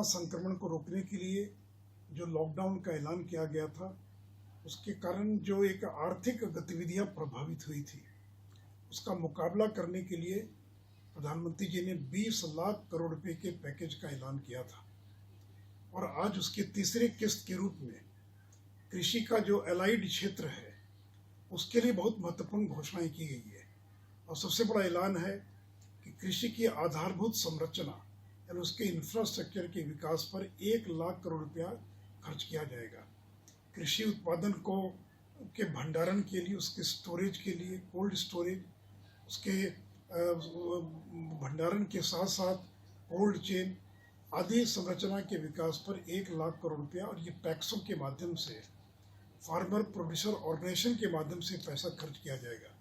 Corona संक्रमण को रोकने के लिए जो लॉकडाउन का ऐलान किया गया था, उसके कारण जो एक आर्थिक गतिविधियां प्रभावित हुई थी, उसका मुकाबला करने के लिए प्रधानमंत्री जी ने 20 लाख करोड़ रुपए के पैकेज का ऐलान किया था। और आज उसके तीसरे किस्त के रूप में कृषि का जो एलाइड क्षेत्र है, उसके लिए बहुत महत्वपूर्ण घोषणाएं की गई है। और सबसे बड़ा ऐलान है कि कृषि की आधारभूत संरचना यानी उसके इंफ्रास्ट्रक्चर के विकास पर 1 लाख करोड़ रुपया खर्च किया जाएगा। कृषि उत्पादन के भंडारण के लिए, उसके स्टोरेज के लिए, कोल्ड स्टोरेज, उसके भंडारण के साथ साथ कोल्ड चेन आदि संरचना के विकास पर 1 लाख करोड़ रुपया, और ये पैक्सों के माध्यम से, फार्मर प्रोड्यूसर ऑर्गेनाइजेशन के माध्यम से पैसा खर्च किया जाएगा।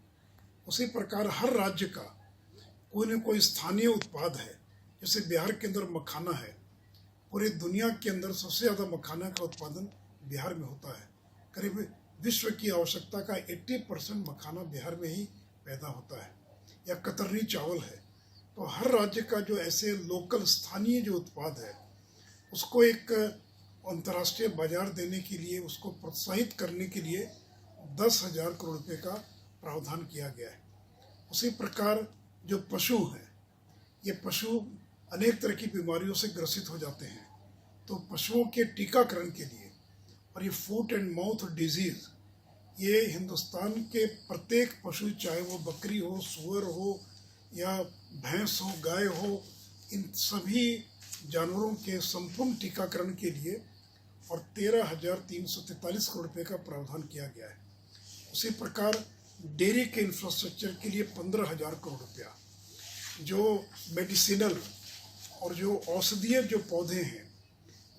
उसी प्रकार हर राज्य का कोई न कोई स्थानीय उत्पाद है। जैसे बिहार के अंदर मखाना है, पूरे दुनिया के अंदर सबसे ज़्यादा मखाना का उत्पादन बिहार में होता है। करीब विश्व की आवश्यकता का 80% मखाना बिहार में ही पैदा होता है। या कतरनी चावल है। तो हर राज्य का जो ऐसे लोकल स्थानीय जो उत्पाद है, उसको एक अंतर्राष्ट्रीय बाजार देने के लिए, उसको प्रोत्साहित करने के लिए 10,000 करोड़ रुपये का प्रावधान किया गया है। उसी प्रकार जो पशु हैं, ये पशु अनेक तरह की बीमारियों से ग्रसित हो जाते हैं, तो पशुओं के टीकाकरण के लिए, और ये फुट एंड माउथ डिजीज, ये हिंदुस्तान के प्रत्येक पशु, चाहे वो बकरी हो, सूअर हो या भैंस हो, गाय हो, इन सभी जानवरों के संपूर्ण टीकाकरण के लिए और 13,343 करोड़ रुपये का प्रावधान किया गया है। उसी प्रकार डेयरी के इंफ्रास्ट्रक्चर के लिए 15,000 करोड़ रुपया, जो मेडिसिनल और जो औषधीय जो पौधे हैं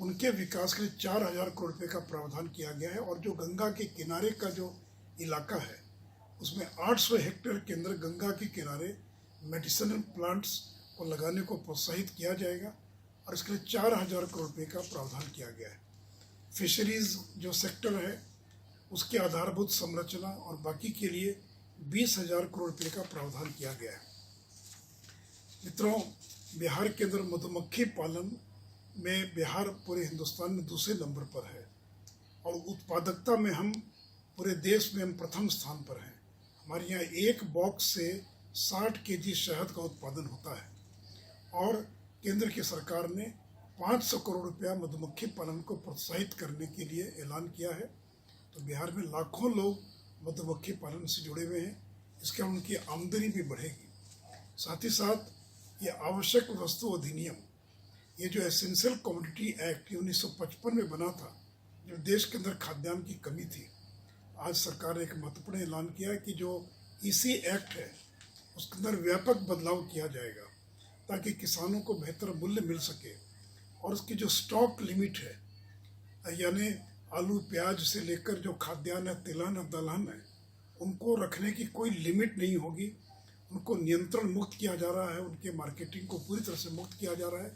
उनके विकास के लिए 4,000 करोड़ रुपये का प्रावधान किया गया है। और जो गंगा के किनारे का जो इलाका है, उसमें 800 हेक्टेयर के अंदर गंगा के किनारे मेडिसिनल प्लांट्स को लगाने को प्रोत्साहित किया जाएगा, और इसके लिए 4,000 करोड़ रुपये का प्रावधान किया गया है। फिशरीज जो सेक्टर है, उसके आधारभूत संरचना और बाकी के लिए 20,000 करोड़ रुपये का प्रावधान किया गया है। मित्रों, बिहार के अंदर मधुमक्खी पालन में बिहार पूरे हिंदुस्तान में दूसरे नंबर पर है, और उत्पादकता में हम पूरे देश में हम प्रथम स्थान पर हैं। हमारे यहाँ एक बॉक्स से 60 केजी शहद का उत्पादन होता है, और केंद्र की सरकार ने 500 करोड़ रुपया मधुमक्खी पालन को प्रोत्साहित करने के लिए ऐलान किया है। तो बिहार में लाखों लोग मधुमक्खी पालन से जुड़े हुए हैं। इसके उनकी आमदनी भी बढ़ेगी। साथ ही साथ ये आवश्यक वस्तु अधिनियम, ये जो एसेंशियल कमोडिटी एक्ट 1955 में बना था, जो देश के अंदर खाद्यान्न की कमी थी, आज सरकार ने एक महत्वपूर्ण ऐलान किया है कि जो इसी एक्ट है उसके अंदर व्यापक बदलाव किया जाएगा, ताकि किसानों को बेहतर मूल्य मिल सके। और उसकी जो स्टॉक लिमिट है, यानी आलू प्याज से लेकर जो खाद्यान्न है, तिलहन है, दलहन है, उनको रखने की कोई लिमिट नहीं होगी। उनको नियंत्रण मुक्त किया जा रहा है, उनके मार्केटिंग को पूरी तरह से मुक्त किया जा रहा है।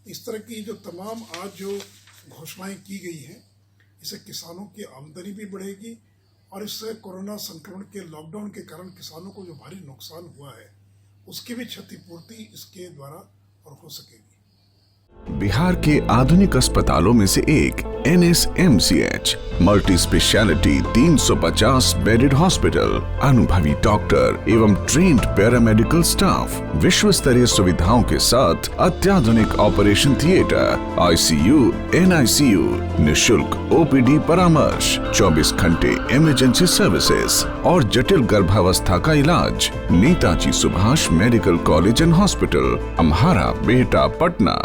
इस तरह की जो तमाम आज जो घोषणाएं की गई हैं, इससे किसानों की आमदनी भी बढ़ेगी, और इससे कोरोना संक्रमण के लॉकडाउन के कारण किसानों को जो भारी नुकसान हुआ है, उसकी भी क्षतिपूर्ति इसके द्वारा और हो सकेगी। बिहार के आधुनिक अस्पतालों में से एक NSMCH multi speciality 350 bedded hospital, अनुभवी डॉक्टर एवं ट्रेन्ड पैरामेडिकल स्टाफ, विश्व स्तरीय सुविधाओं के साथ अत्याधुनिक ऑपरेशन थिएटर, ICU, NICU, निशुल्क OPD परामर्श, 24 घंटे इमरजेंसी सर्विसेज और जटिल गर्भावस्था का इलाज। Netaji Subhash medical college and hospital, Amhara, Bihta, Patna.